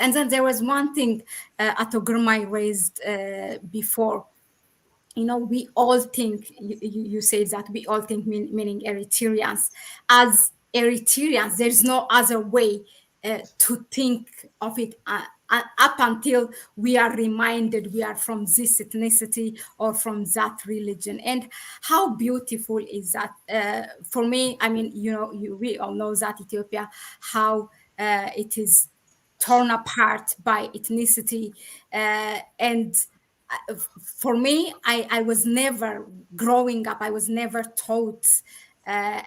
And then there was one thing Ato Girmays raised before. You know, we all think, you say that we all think, meaning Eritreans, as Eritreans, there's no other way to think of it up until we are reminded we are from this ethnicity or from that religion. And how beautiful is that? For me, I mean, you know, we all know that Ethiopia, how it is torn apart by ethnicity, and for me, I was never, growing up, I was never taught uh,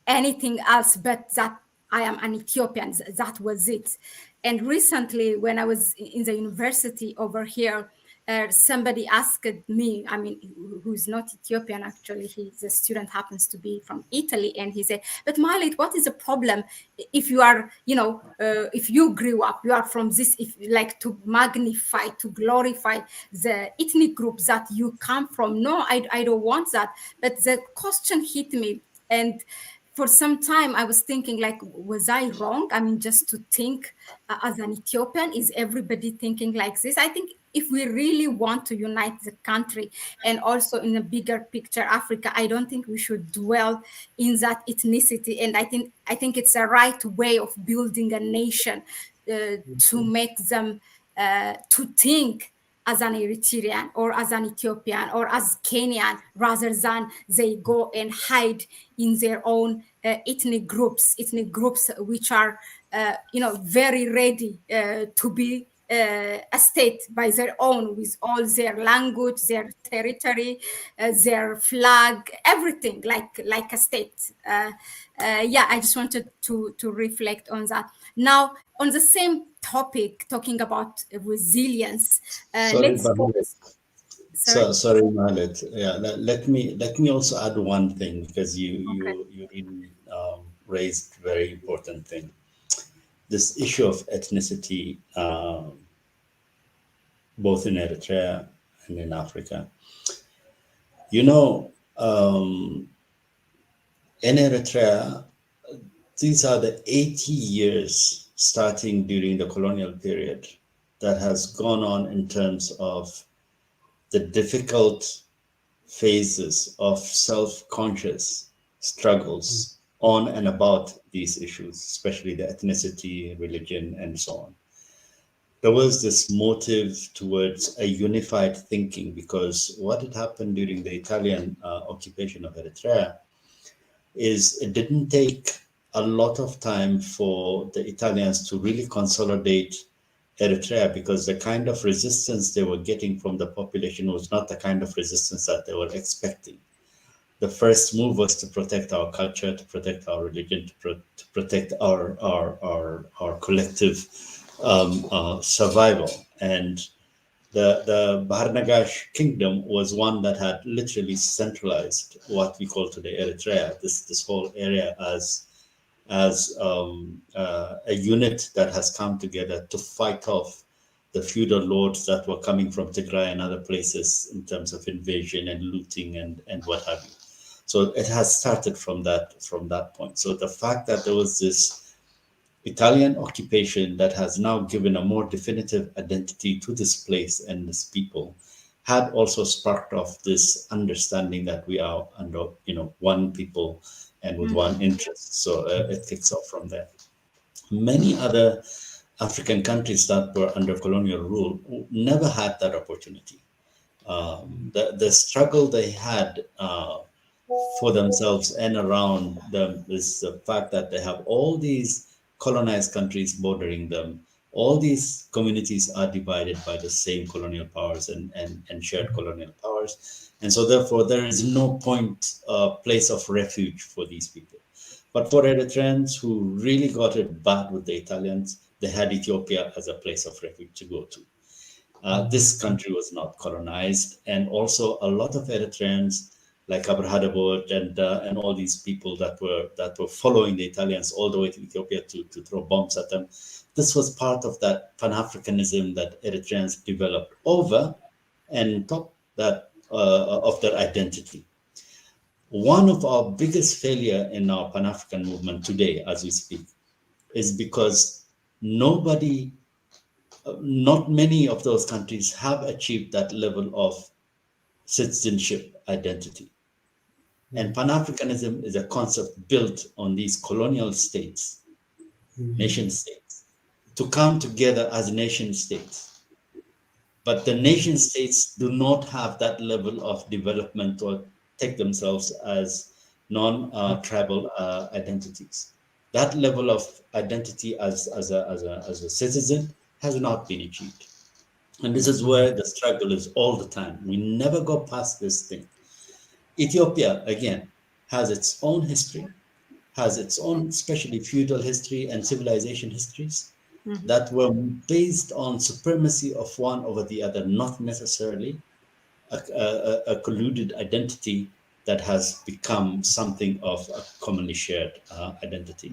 anything else but that I am an Ethiopian. That was it. And recently, when I was in the university over here, somebody asked me, I mean, who's not Ethiopian, actually, he's a student, happens to be from Italy, and he said, but Mahlet, what is the problem if you are, you know, if you grew up, you are from this, if like to magnify, to glorify the ethnic group that you come from? No, I don't want that. But the question hit me, and for some time I was thinking, like, was I wrong? I mean, just to think as an Ethiopian, is everybody thinking like this? I think if we really want to unite the country and also in a bigger picture Africa, I don't think we should dwell in that ethnicity. And I think it's a right way of building a nation, to make them to think as an Eritrean or as an Ethiopian or as Kenyan, rather than they go and hide in their own ethnic groups which are, you know, very ready to be a state by their own, with all their language, their territory, their flag, everything like a state. Yeah, I just wanted to reflect on that. Now, on the same topic, talking about resilience, Sorry, let's go. sorry, Mahlet. Yeah, let me also add one thing, because Okay. you really raised very important thing. This issue of ethnicity, both in Eritrea and in Africa. You know, in Eritrea, these are the 80 years starting during the colonial period that has gone on in terms of the difficult phases of self-conscious struggles on and about these issues, especially the ethnicity, religion, and so on. There was this motive towards a unified thinking, because what had happened during the Italian occupation of Eritrea is it didn't take a lot of time for the Italians to really consolidate Eritrea, because the kind of resistance they were getting from the population was not the kind of resistance that they were expecting. The first move was to protect our culture, to protect our religion, to protect our collective survival. And the Bahar Nagash kingdom was one that had literally centralized what we call today Eritrea, this whole area, as a unit that has come together to fight off the feudal lords that were coming from Tigray and other places in terms of invasion and looting and what have you. So it has started from that point. So the fact that there was this Italian occupation that has now given a more definitive identity to this place and this people had also sparked off this understanding that we are under, one people and with one interest. So it kicks off from there. Many other African countries that were under colonial rule never had that opportunity. The struggle they had for themselves and around them is the fact that they have all these colonized countries bordering them. All these communities are divided by the same colonial powers and shared colonial powers. And so therefore there is no place of refuge for these people. But for Eritreans who really got it bad with the Italians, they had Ethiopia as a place of refuge to go to. This country was not colonized, and also a lot of Eritreans like Abrahadabot and all these people that were following the Italians all the way to Ethiopia to throw bombs at them. This was part of that Pan-Africanism that Eritreans developed over and top that of their identity. One of our biggest failure in our Pan-African movement today, as we speak, is because nobody, not many of those countries have achieved that level of citizenship identity. And Pan-Africanism is a concept built on these colonial states, nation states, to come together as nation states. But the nation states do not have that level of development or take themselves as non-tribal identities. That level of identity as a citizen has not been achieved. And this is where the struggle is all the time. We never go past this thing. Ethiopia, again, has its own history, has its own, especially feudal history and civilization histories that were based on supremacy of one over the other, not necessarily a colluded identity that has become something of a commonly shared identity.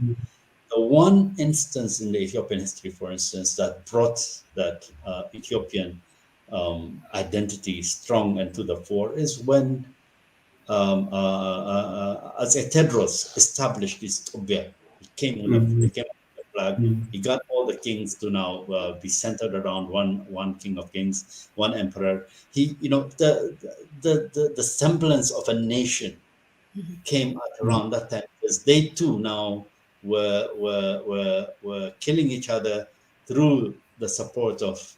The one instance in the Ethiopian history, for instance, that brought that Ethiopian identity strong and to the fore is when as Tedros established this Tobia. He came with a flag. He got all the kings to now be centered around one king of kings, one emperor. He, the semblance of a nation came out around that time, because they too now were killing each other through the support of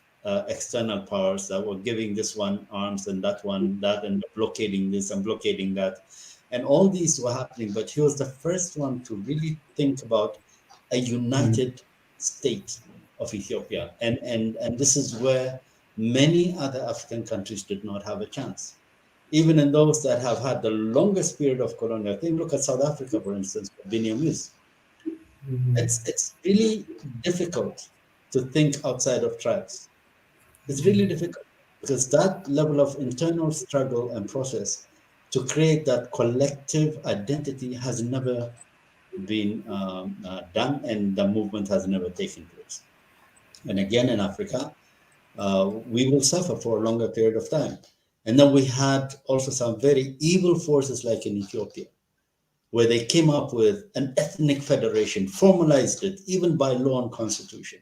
external powers that were giving this one arms and that one that, and blockading this and blockading that. And all these were happening, but he was the first one to really think about a united state of Ethiopia. And this is where many other African countries did not have a chance. Even in those that have had the longest period of colonial, I think look at South Africa, for instance, Benin. It's really difficult to think outside of tribes. It's really difficult because that level of internal struggle and process to create that collective identity has never been done, and the movement has never taken place. And again, in Africa, we will suffer for a longer period of time. And then we had also some very evil forces like in Ethiopia, where they came up with an ethnic federation, formalized it even by law and constitution.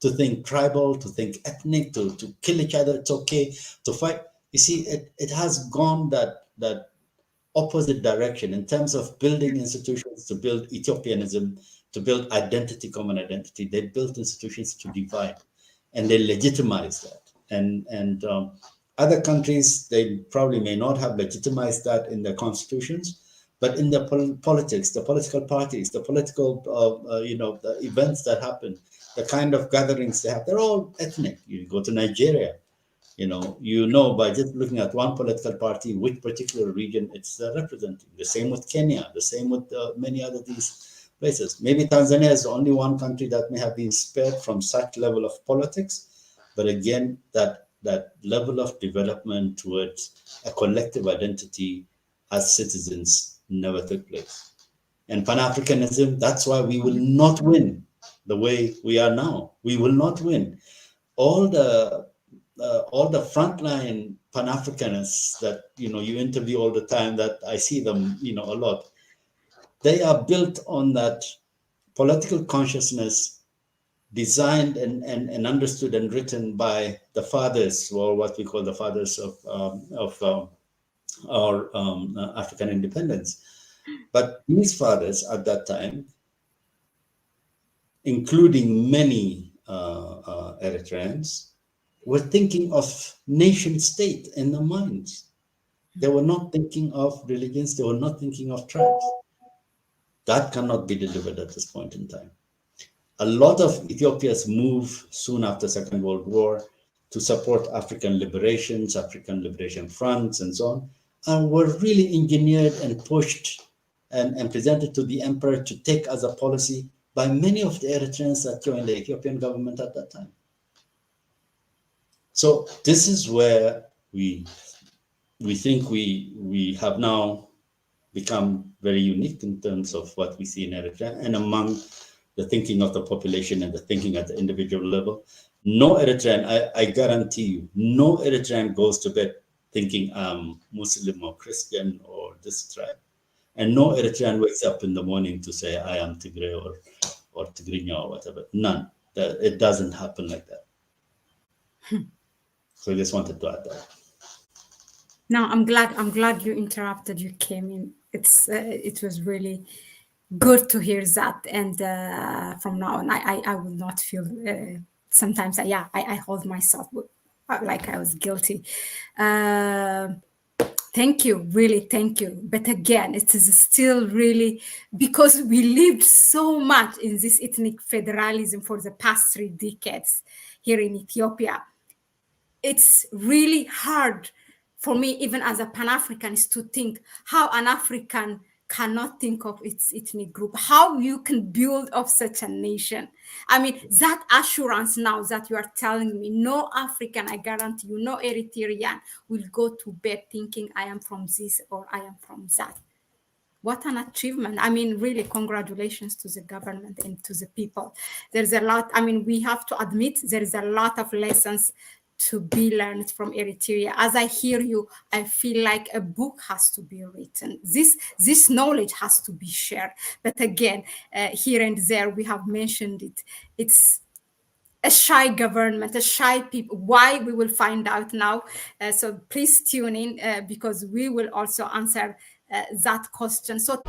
To think tribal, to think ethnic, to kill each other, it's okay, to fight. You see, it has gone that opposite direction in terms of building institutions, to build Ethiopianism, to build identity, common identity. They built institutions to divide, and they legitimize that. And other countries, they probably may not have legitimized that in their constitutions, but in the politics, the political parties, the political, the events that happen, the kind of gatherings they have, they're all ethnic. You go to Nigeria, by just looking at one political party, which particular region it's representing. The same with Kenya, the same with many other these places. Maybe Tanzania is the only one country that may have been spared from such level of politics. But again, that level of development towards a collective identity as citizens never took place. And Pan-Africanism, that's why we will not win the way we are now. We will not win. All the frontline Pan-Africanists that you interview all the time, that I see them a lot, they are built on that political consciousness designed and understood and written by the fathers, or what we call the fathers of our African independence. But these fathers at that time, including many Eritreans, were thinking of nation state in their minds. They were not thinking of religions. They were not thinking of tribes. That cannot be delivered at this point in time. A lot of Ethiopia's move soon after Second World War to support African liberations, African liberation fronts, and so on, were really engineered and pushed and presented to the emperor to take as a policy by many of the Eritreans that joined the Ethiopian government at that time. So this is where we think we have now become very unique in terms of what we see in Eritrea, and among the thinking of the population and the thinking at the individual level. No Eritrean, I guarantee you, no Eritrean goes to bed thinking I'm Muslim or Christian or this tribe. And no Eritrean wakes up in the morning to say I am Tigray or Tigrinya or whatever. None. that it doesn't happen like that. So I just wanted to add that. No, I'm glad you interrupted. You came in. It was really good to hear that. And from now on, I will not feel. Sometimes, I hold myself like I was guilty. Thank you, really, thank you. But again, it is still really because we lived so much in this ethnic federalism for the past 3 decades here in Ethiopia. It's really hard for me, even as a Pan-Africanist, to think how an African cannot think of its ethnic group, how you can build up such a nation. I mean, that assurance now that you are telling me, no African, I guarantee you, no Eritrean will go to bed thinking I am from this or I am from that. What an achievement. I mean, really, congratulations to the government and to the people. There's a lot, I mean, we have to admit there is a lot of lessons to be learned from Eritrea. As I hear you, I feel like a book has to be written. This knowledge has to be shared. But again, here and there, we have mentioned it. It's a shy government, a shy people. Why? We will find out now. So please tune in because we will also answer that question. So